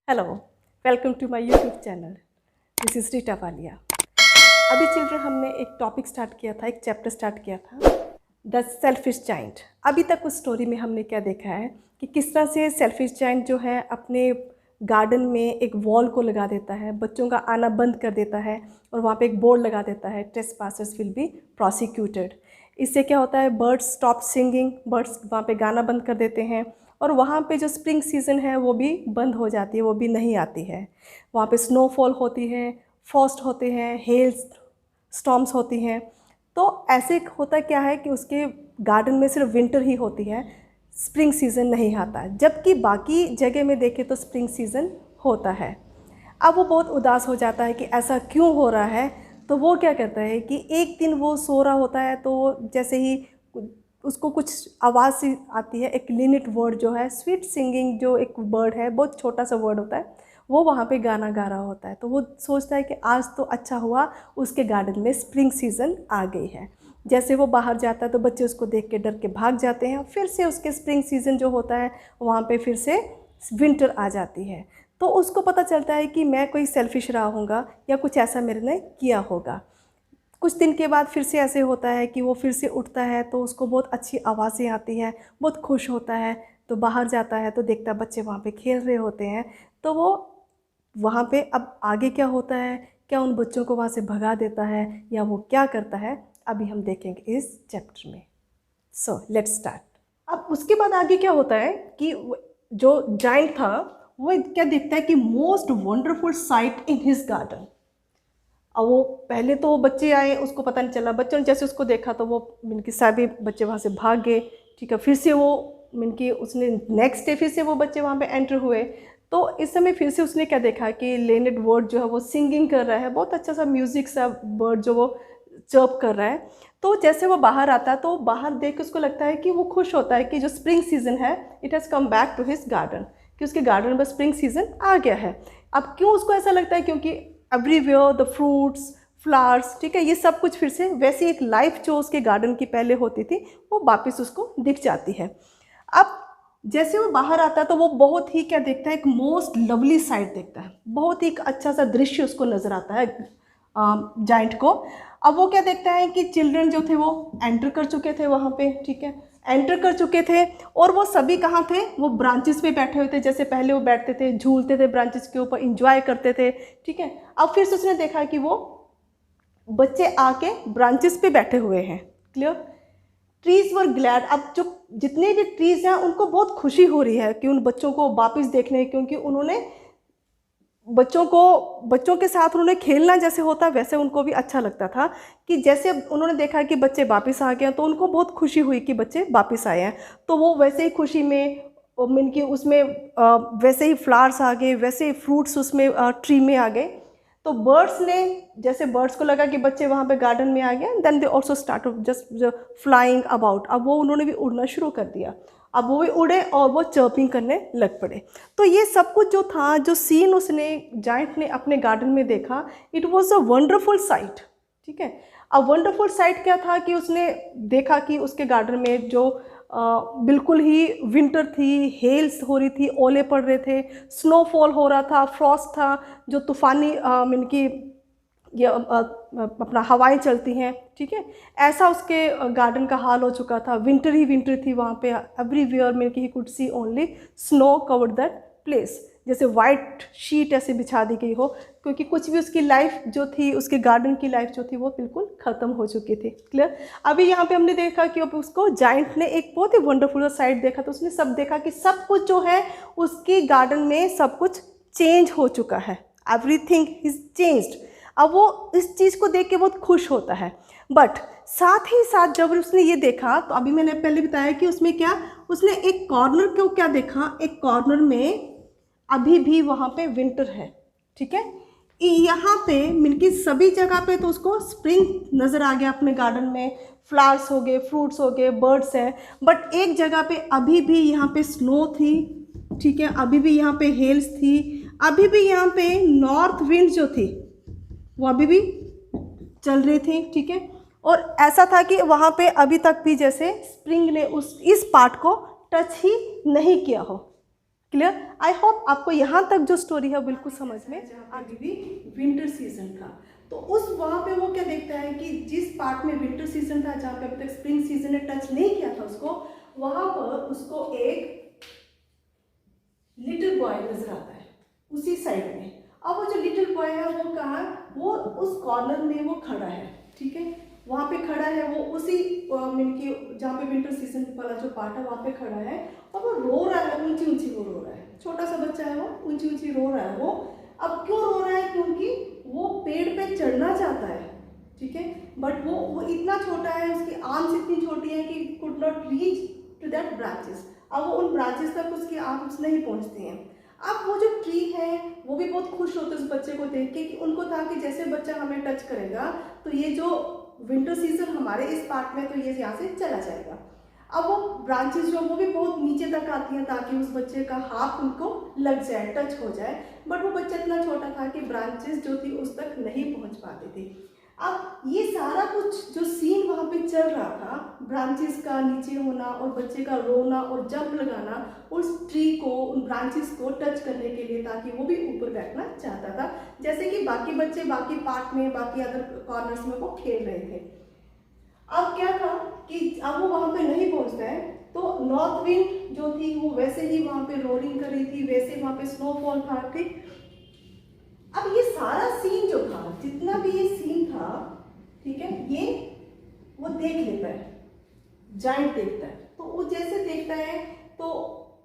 Hello, welcome to my YouTube channel. This is Rita Walia. अभी children हमने एक टॉपिक स्टार्ट किया था, एक चैप्टर स्टार्ट किया था, द सेल्फिश जाइंट। अभी तक उस स्टोरी में हमने क्या देखा है कि किस तरह से सेल्फिश जाइंट जो है अपने गार्डन में एक वॉल को लगा देता है, बच्चों का आना बंद कर देता है और वहाँ पे एक बोर्ड लगा देता है, ट्रेसपासर्स विल बी प्रोसिक्यूटेड। इससे क्या होता है, बर्ड्स स्टॉप सिंगिंग, बर्ड्स वहाँ पे गाना बंद कर देते हैं और वहाँ पे जो स्प्रिंग सीज़न है वो भी बंद हो जाती है, वो भी नहीं आती है। वहाँ पे स्नोफॉल होती है, फ्रॉस्ट होते हैं, हेल स्टॉर्म्स होती हैं। तो ऐसे होता क्या है कि उसके गार्डन में सिर्फ विंटर ही होती है, स्प्रिंग सीज़न नहीं आता है, जबकि बाकी जगह में देखें तो स्प्रिंग सीज़न होता है। अब वो बहुत उदास हो जाता है कि ऐसा क्यों हो रहा है। तो वो क्या करता है कि एक दिन वो सो रहा होता है, तो जैसे ही उसको कुछ आवाज़ सी आती है, एक लिनिट वर्ड जो है, स्वीट सिंगिंग जो एक वर्ड है, बहुत छोटा सा वर्ड होता है, वो वहाँ पे गाना गा रहा होता है। तो वो सोचता है कि आज तो अच्छा हुआ, उसके गार्डन में स्प्रिंग सीज़न आ गई है। जैसे वो बाहर जाता है तो बच्चे उसको देख के डर के भाग जाते हैं, फिर से उसके स्प्रिंग सीज़न जो होता है वहाँ पे फिर से विंटर आ जाती है। तो उसको पता चलता है कि मैं कोई सेल्फिश रहा होगा या कुछ ऐसा मेरे ने किया होगा। कुछ दिन के बाद फिर से ऐसे होता है कि वो फिर से उठता है तो उसको बहुत अच्छी आवाज़ें आती हैं, बहुत खुश होता है। तो बाहर जाता है तो देखता है बच्चे वहाँ पे खेल रहे होते हैं। तो वो वहाँ पे अब आगे क्या होता है, क्या उन बच्चों को वहाँ से भगा देता है या वो क्या करता है, अभी हम देखेंगे इस चैप्टर में। So let's start. अब उसके बाद आगे क्या होता है कि जो जाइंट था वो क्या देखता है कि most wonderful site in his garden. अब वो पहले तो बच्चे आए, उसको पता नहीं चला, बच्चों ने जैसे उसको देखा तो वो मीन की सभी बच्चे वहाँ से भाग गए। ठीक है, फिर से वो मीन की उसने नेक्स्ट डे फिर से वो बच्चे वहाँ पे एंटर हुए। तो इस समय फिर से उसने क्या देखा कि लेनेड बर्ड जो है वो सिंगिंग कर रहा है, बहुत अच्छा सा म्यूज़िक सा बर्ड जो वो चर्प कर रहा है। तो जैसे वो बाहर आता है तो बाहर देख के उसको लगता है कि वो खुश होता है कि जो स्प्रिंग सीज़न है it has come back to his garden, कि उसके गार्डन में स्प्रिंग सीज़न आ गया है। अब क्यों उसको ऐसा लगता है, क्योंकि एवरीवेयर द फ्रूट्स फ्लावर्स, ठीक है, ये सब कुछ फिर से वैसी एक लाइफ जो उसके गार्डन की पहले होती थी वो वापस उसको दिख जाती है। अब जैसे वो बाहर आता है तो वो बहुत ही क्या देखता है, एक मोस्ट लवली साइट देखता है, बहुत ही एक अच्छा सा दृश्य उसको नज़र आता है जाइंट को। अब वो क्या देखता है कि चिल्ड्रन जो थे वो एंटर कर चुके थे वहाँ पे, ठीक है, एंटर कर चुके थे और वो सभी कहाँ थे, वो ब्रांचेस पे बैठे हुए थे, जैसे पहले वो बैठते थे, झूलते थे ब्रांचेस के ऊपर, इंजॉय करते थे। ठीक है, अब फिर से उसने देखा कि वो बच्चे आके ब्रांचेस पे बैठे हुए हैं। क्लियर, ट्रीज वर ग्लैड। अब जो जितने भी ट्रीज हैं उनको बहुत खुशी हो रही है कि उन बच्चों को वापस देखने, क्योंकि उन्होंने बच्चों के साथ उन्होंने खेलना जैसे होता वैसे उनको भी अच्छा लगता था, कि जैसे उन्होंने देखा कि बच्चे वापस आ गए हैं तो उनको बहुत खुशी हुई कि बच्चे वापस आए हैं। तो वो वैसे ही खुशी में मीन कि उसमें वैसे ही फ्लावर्स आ गए, वैसे ही फ्रूट्स उसमें ट्री में आ गए। तो बर्ड्स ने, जैसे बर्ड्स को लगा कि बच्चे वहाँ पे गार्डन में आ गए, then they also start just flying about. अब वो उन्होंने भी उड़ना शुरू कर दिया, अब वो भी उड़े और वो चर्पिंग करने लग पड़े। तो ये सब कुछ जो था, जो सीन उसने जाइंट ने अपने गार्डन में देखा, it was a wonderful site. ठीक है, अब वंडरफुल साइट क्या था कि उसने देखा कि उसके गार्डन में जो बिल्कुल ही विंटर थी, हेल्स हो रही थी, ओले पड़ रहे थे, स्नोफॉल हो रहा था, फ्रॉस्ट था, जो तूफ़ानी मीन की ये अपना हवाएं चलती हैं। ठीक है, ऐसा उसके गार्डन का हाल हो चुका था, विंटर ही विंटर थी वहाँ पे, एवरीवेयर में he could see only snow covered that place, जैसे वाइट शीट ऐसे बिछा दी गई हो, क्योंकि कुछ भी उसकी लाइफ जो थी, उसके गार्डन की लाइफ जो थी वो बिल्कुल ख़त्म हो चुकी थी। क्लियर, अभी यहाँ पे हमने देखा कि अब उसको जाइंट ने एक बहुत ही वंडरफुल साइड देखा, तो उसने सब देखा कि सब कुछ जो है उसके गार्डन में सब कुछ चेंज हो चुका है, एवरीथिंग इज चेंज्ड। अब वो इस चीज़ को देख के बहुत खुश होता है, बट साथ ही साथ जब उसने ये देखा, तो अभी मैंने पहले बताया कि उसमें क्या, उसने एक कॉर्नर को क्या देखा, एक कॉर्नर में अभी भी वहाँ पे विंटर है। ठीक है, यहाँ पे मिलकी सभी जगह पे तो उसको स्प्रिंग नज़र आ गया अपने गार्डन में, फ्लावर्स हो गए, फ्रूट्स हो गए, बर्ड्स हैं, बट एक जगह पे अभी भी यहाँ पे स्नो थी। ठीक है, अभी भी यहाँ पे हेल्स थी, अभी भी यहाँ पे नॉर्थ विंड जो थी वो अभी भी चल रही थी। ठीक है, और ऐसा था कि वहाँ पे अभी तक भी जैसे स्प्रिंग ने इस पार्ट को टच ही नहीं किया हो। क्लियर? आई होप आपको यहाँ तक जो स्टोरी है बिल्कुल समझ में आगे भी विंटर सीजन था। तो उस वहाँ पे वो क्या देखता है कि जिस पार्ट में विंटर सीजन था, जहाँ पे अभी तक स्प्रिंग सीजन ने टच नहीं किया था उसको, वहाँ पर उसको एक लिटिल बॉय नजर आता है उसी साइड में। अब वो जो लिटिल बॉय है वो कहाँ, वो उस कॉर्नर में वो खड़ा है, ठीक है, वहाँ पे खड़ा है वो उसी की जहाँ पे विंटर सीजन वाला जो पार्ट है वहाँ पे खड़ा है, और वो रो रहा है, ऊंची ऊंची वो रो रहा है, छोटा सा बच्चा है वो, ऊंची ऊंची रो रहा है वो। अब क्यों रो रहा है? क्योंकि वो पेड़ पे चढ़ना चाहता है, ठीक है, बट वो इतना छोटा है, उसकी आर्म्स इतनी छोटी है कि could not reach to that branches. अब वो उन ब्रांचेस तक उसकी आर्म्स नहीं पहुंचती हैं। अब वो जो ट्री है वो भी बहुत खुश होते उस बच्चे को देख के, कि उनको था कि जैसे बच्चा हमें टच करेगा तो ये जो विंटर सीजन हमारे इस पार्ट में, तो ये यहाँ से चला जाएगा। अब वो ब्रांचेस जो वो भी बहुत नीचे तक आती हैं ताकि उस बच्चे का हाथ उनको लग जाए, टच हो जाए, बट वो बच्चा इतना छोटा था कि ब्रांचेस जो थी उस तक नहीं पहुंच पाती थी। अब ये सारा कुछ जो सीन वहाँ पे चल रहा था, ब्रांचेस का नीचे होना और बच्चे का रोना और जंप लगाना उस ट्री को, उन ब्रांचेस को टच करने के लिए, ताकि वो भी ऊपर बैठना चाहता था, जैसे कि बाकी बच्चे बाकी पार्ट में, बाकी अदर कॉर्नर्स में वो खेल रहे थे। अब क्या था कि अब वो वहाँ पे नहीं पहुँचता है, तो नॉर्थ विंड जो थी वो वैसे ही वहाँ पे रोलिंग कर रही थी, वैसे वहाँ पे स्नोफॉल था, ठीक। अब ये सारा सीन जो था, जितना भी ये सीन था, ठीक है, ये वो देख लेता है, जायंट देखता है, तो वो जैसे देखता है तो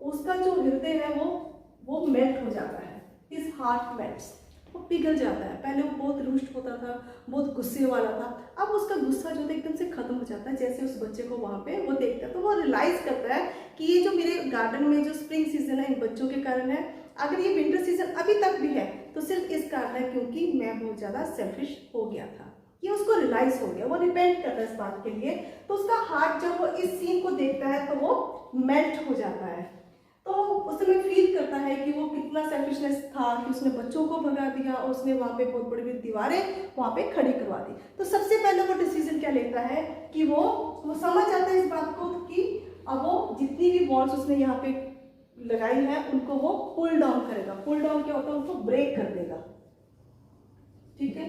उसका जो हृदय है वो मेल्ट हो जाता है, हिज हार्ट मेल्ट्स, वो पिघल जाता है। पहले वो बहुत रुष्ट होता था, बहुत गुस्से वाला था, अब उसका गुस्सा जो है एकदम से खत्म हो जाता है जैसे उस बच्चे को वहाँ पे वो देखता है। तो वो रियलाइज करता है कि ये जो मेरे गार्डन में जो स्प्रिंग सीजन है इन बच्चों के कारण है, अगर ये विंटर सीजन अभी तक भी है तो सिर्फ इस कारण है क्योंकि मैं बहुत ज़्यादा सेल्फिश हो गया था। ये उसको रियलाइज हो गया, वो रिपेंट करता है इस बात के लिए। तो उसका हार्ट जब वो इस सीन को देखता है तो वो मेल्ट हो जाता है। तो उस समय फील करता है कि वो कितना सेल्फिशनेस था कि उसने बच्चों को भगा दिया और उसने वहाँ पे बहुत बड़ी बड़ी दीवारें वहाँ पे खड़ी करवा दी। तो सबसे पहले वो डिसीजन क्या लेता है कि वो समझ आता है इस बात को कि अब वो जितनी भी वॉल्स उसने यहाँ पे लगाई है उनको वो पुल डाउन करेगा। पुल डाउन क्या होता है? उनको ब्रेक कर देगा, ठीक है,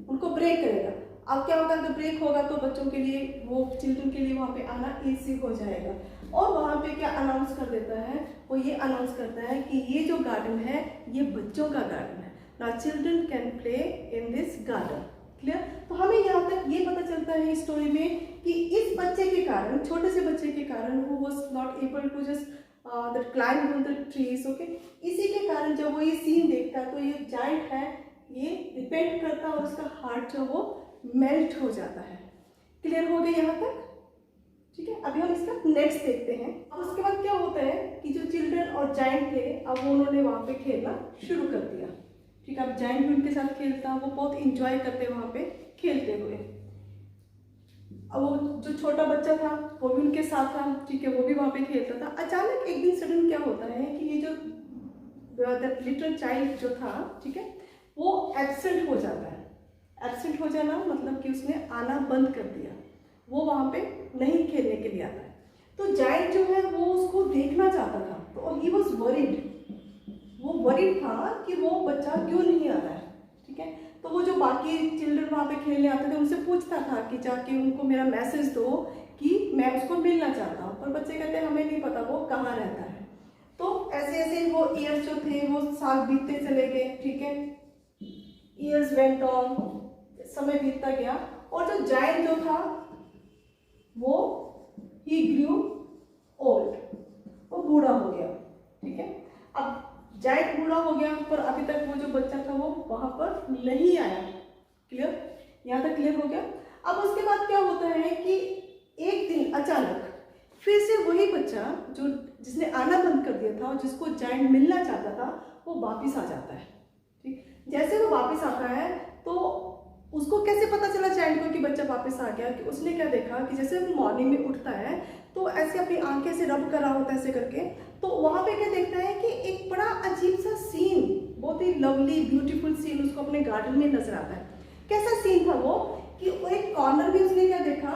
उनको ब्रेक करेगा। अब क्या होगा, अगर ब्रेक होगा तो बच्चों के लिए, वो चिल्ड्रन के लिए वहाँ पे आना ईजी हो जाएगा। और वहाँ पे क्या अनाउंस कर देता है, वो ये अनाउंस करता है कि ये जो गार्डन है ये बच्चों का गार्डन है, ना children can play in this garden. Clear? तो हमें यहाँ तक ये पता चलता है इस स्टोरी में कि इस बच्चे के कारण, छोटे से बच्चे के कारण, वो was not able to just that climb on the trees, okay. इसी के कारण जब वो ये सीन देखता है तो ये जायंट है, ये रिपेंट करता है और उसका हार्ट जो वो मेल्ट हो जाता है। क्लियर हो गया यहाँ तक? ठीक है, अभी हम इसका नेक्स्ट देखते हैं। अब उसके बाद क्या होता है कि जो चिल्ड्रन और जायंट थे, अब वो उन्होंने वहाँ पे खेलना शुरू कर दिया। ठीक है, अब जायंट भी उनके साथ खेलता, वो बहुत इंजॉय करते वहाँ पे खेलते हुए। अब वो जो छोटा बच्चा था वो भी उनके साथ था, ठीक है, वो भी वहाँ पे खेलता था। अचानक एक दिन सडन क्या होता है कि ये जो लिटिल चाइल्ड जो था, ठीक है, वो एब्सेंट हो जाता है। एब्सेंट हो जाना मतलब कि उसने आना बंद कर दिया, वो वहाँ पे नहीं खेलने के लिए आता है। तो जायंट जो है वो उसको देखना चाहता था, तो ही वॉज वरीड, वो वरीड था कि वो बच्चा क्यों नहीं आ रहा है। ठीक है, तो वो जो बाकी चिल्ड्रन वहाँ पे खेलने आते थे उनसे पूछता था कि जाके उनको मेरा मैसेज दो कि मैं उसको मिलना चाहता हूँ, पर बच्चे कहते हैं हमें नहीं पता वो कहाँ रहता है। तो ऐसे ऐसे वो ईयर्स जो थे वो साल बीतते चले गए, ठीक है, ईयर्स वेंट ऑन, समय बीतता गया, और जो जायंट जो था वो ही ग्रू ओल्ड, वो बूढ़ा हो गया। ठीक है, अब जायंट बूढ़ा हो गया पर अभी तक वो जो बच्चा था वो वहां पर नहीं आया। क्लियर? यहाँ तक क्लियर हो गया। अब उसके बाद क्या होता है कि एक दिन अचानक फिर से वही बच्चा जो जिसने आना बंद कर दिया था और जिसको जायंट मिलना चाहता था वो वापिस आ जाता है। ठीक, जैसे वो वापिस आता है तो उसको कैसे पता चला जायंट को कि बच्चा वापस आ गया, कि उसने क्या देखा कि जैसे वो मॉर्निंग में उठता है तो ऐसे अपनी आंखें से रब कर रहा होता है ऐसे करके, तो वहाँ पे क्या देखता है कि एक बड़ा अजीब सा सीन, बहुत ही लवली ब्यूटीफुल सीन उसको अपने गार्डन में नजर आता है। कैसा सीन था वो कि वो एक कॉर्नर में उसने क्या देखा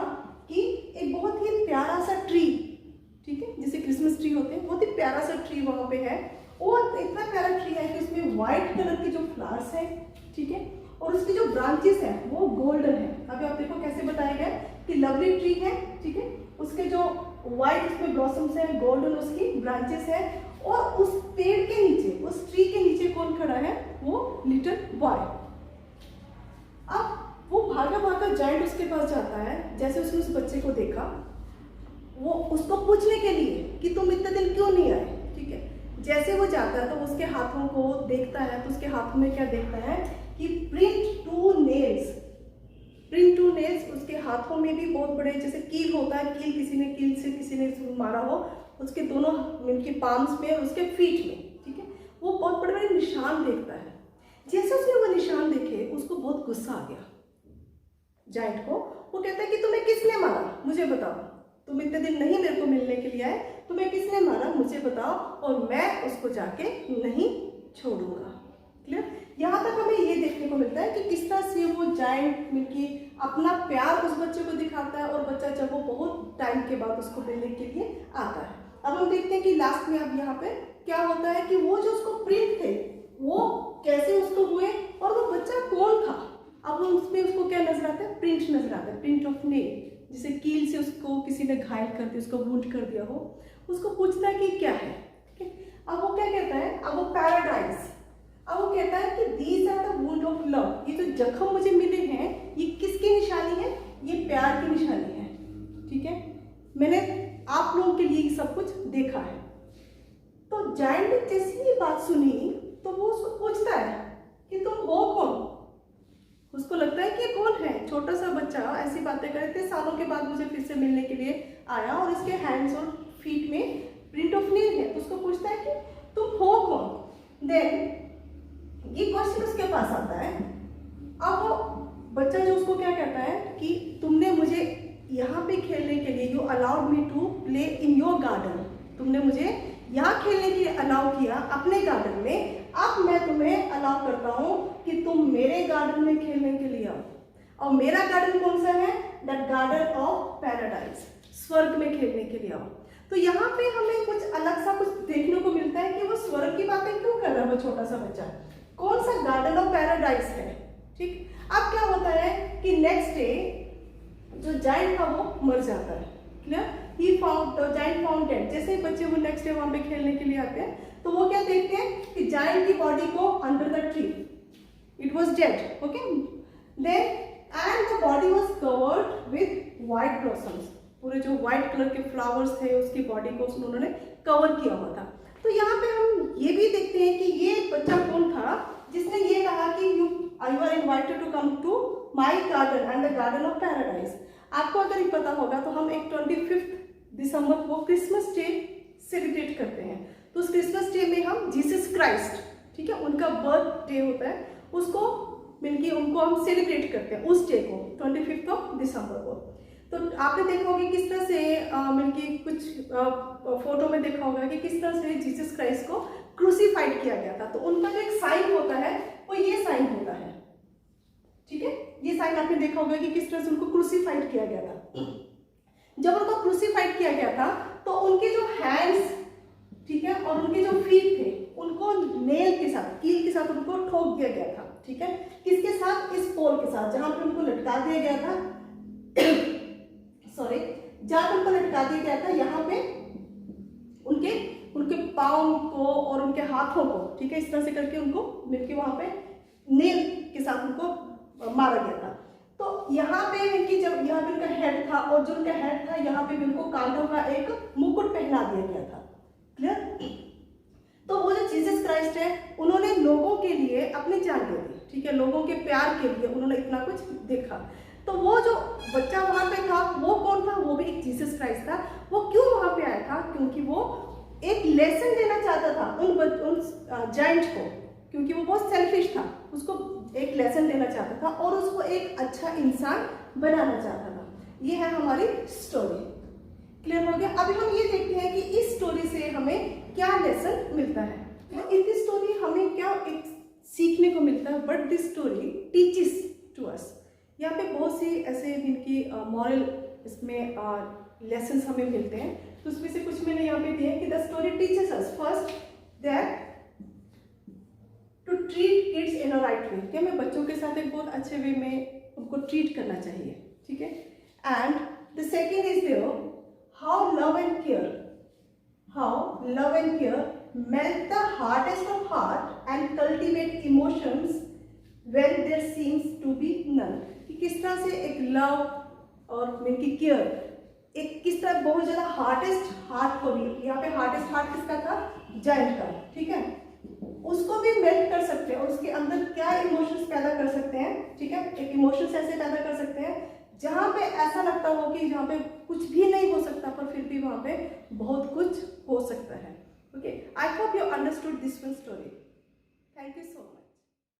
कि एक बहुत ही प्यारा सा ट्री, ठीक है, जैसे क्रिसमस ट्री होते हैं, बहुत ही प्यारा सा ट्री वहाँ पे है, और इतना प्यारा ट्री है कि उसमें वाइट कलर के जो फ्लावर्स हैं, ठीक है, और उसकी जो ब्रांचेस हैं वो गोल्डन है। अभी आप देखो कैसे बताया गया कि लवली ट्री है, ठीक है, उसके जो वाइट उसमें ब्लॉसम्स हैं, गोल्डन उसकी ब्रांचेस है, और उस पेड़ के नीचे, उस ट्री के नीचे कौन खड़ा है? वो लिटिल बॉय। अब वो भागा भागा जायंट उसके पास जाता है। जैसे उसने उस बच्चे को देखा, वो उसको पूछने के लिए कि तुम इतने दिन क्यों नहीं आए, ठीक है। जैसे वो जाता है तो उसके हाथों को देखता है, तो उसके हाथों में क्या देखता है कि print two nails. Print two nails, उसके हाथों में भी बहुत बड़े, जैसे कील होता है, कील किसी ने मारा हो, उसके दोनों उनके पाम्स में और उसके फीट में, ठीक है, वो बहुत बड़े बड़े निशान देखता है। जैसे उसने वो निशान देखे, उसको बहुत गुस्सा आ गया जायंट को। वो कहता है कि तुम्हें किसने मारा, मुझे बताओ, तुम इतने दिन नहीं मेरे को मिलने के लिए आए, तुम्हें किसने मारा, मुझे बताओ, और मैं उसको जाके नहीं छोड़ूंगा। क्लियर? यहाँ तक हमें ये देखने को मिलता है कि किस तरह से वो जायंट मिल्की अपना प्यार उस बच्चे को दिखाता है, और बच्चा जब वो बहुत टाइम के बाद उसको मिलने के लिए आता है। अब हम देखते हैं कि लास्ट में अब यहाँ पे क्या होता है कि वो जो उसको प्रिंट थे वो कैसे उसको हुए, और वो बच्चा कौन था। अब उसमें उसको क्या नजर आता है? प्रिंट नजर आता है, प्रिंट ऑफ नेल। जैसे कील से उसको किसी ने घायल कर दिया, उसको वुंड कर दिया हो, उसको पूछता है कि क्या है, ठीक है। अब वो क्या कहता है? अब वो पैराडाइज, अब वो कहता है कि these are the wound of love. ये जो जख्म मुझे मिले हैं, ये किसकी निशानी है? ये प्यार की निशानी है, ठीक है। मैंने आप लोगों के लिए सब कुछ देखा है। तो जायंट ने जैसी ये बात सुनी तो वो उसको पूछता है कि तुम हो कौन। उसको लगता है कि ये कौन है, छोटा सा बच्चा ऐसी बातें करे, इतने सालों के बाद मुझे फिर से मिलने के लिए आया, और इसके हैंड्स और फीट में प्रिंट ऑफ नेल है। तो उसको पूछता है कि तुम हो कौन। देन ये क्वेश्चन उसके पास आता है। अब वो बच्चा जो उसको क्या कहता है कि तुमने मुझे यहाँ पे खेलने के लिए, you allowed me to play in your garden, तुमने मुझे यहाँ खेलने के लिए अलाउ किया अपने गार्डन में, अब मैं तुम्हें अलाउ करता हूँ कि तुम मेरे गार्डन में खेलने के लिए आओ। और मेरा गार्डन कौन सा है? द गार्डन ऑफ पैराडाइज, स्वर्ग में खेलने के लिए आओ। तो यहाँ पे हमें कुछ अलग सा कुछ देखने को मिलता है कि वो स्वर्ग की बातें क्यों कर रहा है वो छोटा सा बच्चा, कौन सा गार्डन ऑफ पैराडाइज है, ठीक। अब क्या होता है कि नेक्स्ट डे जो जायंट था वो मर जाता है। Clear? He found the giant found dead. जैसे ही बच्चे वो नेक्स्ट डे वहां पे खेलने के लिए आते हैं तो वो क्या देखते हैं कि जायंट की बॉडी को under the tree, it was dead, okay, then and the body was covered with white blossoms. पूरे जो व्हाइट कलर के फ्लावर्स थे उसकी बॉडी को उन्होंने कवर किया हुआ था। तो यहाँ पे हम ये भी देखते हैं कि ये बच्चा कौन था जिसने ये कहा कि you are invited to come to my garden and the garden of paradise. आपको अगर ये पता होगा तो हम एक 25 दिसंबर को क्रिसमस डे सेलिब्रेट करते हैं। तो उस क्रिसमस डे में हम जीसस क्राइस्ट, ठीक है, उनका बर्थ डे होता है, उसको मिलके उनको हम सेलिब्रेट करते हैं उस डे को, 25 दिसंबर को। तो आपने देखा होगा किस तरह से मिलके कुछ फोटो में देखा होगा कि किस तरह से जीसस क्राइस्ट को क्रूसीफाइड किया गया था। तो उनका जो एक साइन होता है वो ये साइन होता है, ठीक है। ये साइन आपने देखा होगा कि किस तरह से उनको क्रूसीफाइड किया गया था। जब उनको क्रूसीफाइड किया गया था तो उनके जो हैंड्स, ठीक है, और उनके जो फीट थे उनको नेल के साथ, कील के साथ उनको ठोक दिया गया था, ठीक है। किसके साथ? इस पोल के साथ, जहां पे उनको लटका दिया गया था सॉरी, जहां पे उनको लटका दिया गया था, यहाँ पे उनके पाँव को और उनके हाथों को, ठीक है, इस तरह से करके उनको मिलके वहां पे नेल के साथ उनको मारा गया था। तो यहाँ पे इनकी जब यहाँ पे उनका हेड था और जो उनका हेड था यहाँ पे भी उनको कांटों का एक मुकुट पहना दिया गया था। क्लियर? तो वो जो जीसस क्राइस्ट है उन्होंने लोगों के लिए अपनी जान दे दी, ठीक है, लोगों के प्यार के लिए उन्होंने इतना कुछ देखा। तो वो जो बच्चा वहां पे था वो कौन था? वो भी एक जीसस क्राइस्ट था। वो क्यों वहां पे आया था? क्योंकि वो एक लेसन देना चाहता था उन जायंट को, क्योंकि वो बहुत सेल्फिश था, उसको एक लेसन देना चाहता था और उसको एक अच्छा इंसान बनाना चाहता था। ये है हमारी स्टोरी। क्लियर हो गया? अभी हम ये देखते हैं कि इस स्टोरी से हमें क्या लेसन मिलता है। इन दिस स्टोरी हमें क्या एक सीखने को मिलता है, but this story teaches to us. यहाँ पे बहुत सी ऐसे इनकी मॉरल इसमें लेसन्स हमें मिलते हैं। तो उसमें से कुछ मैंने यहाँ पे दिए कि the story teaches us first that kids in a right way, कि हमें बच्चों के साथ एक बहुत अच्छे वे में उनको ट्रीट करना चाहिए, ठीक है। And the second is there how love and care melt the hardest of heart and cultivate emotions when there seems to be none, कि किस तरह से एक लव और इनकी केयर एक किस तरह बहुत ज़्यादा हार्टेस्ट हार्ट को भी, यहाँ पे हार्टेस्ट हार्ट किसका था, जायंट का, ठीक है, उसको भी मेल्ट कर सकते हैं और उसके अंदर क्या इमोशंस पैदा कर सकते हैं, ठीक है। एक इमोशंस ऐसे पैदा कर सकते हैं जहाँ पे ऐसा लगता हो कि जहाँ पे कुछ भी नहीं हो सकता पर फिर भी वहाँ पे बहुत कुछ हो सकता है। Okay, I hope you understood this one story. Thank you so much.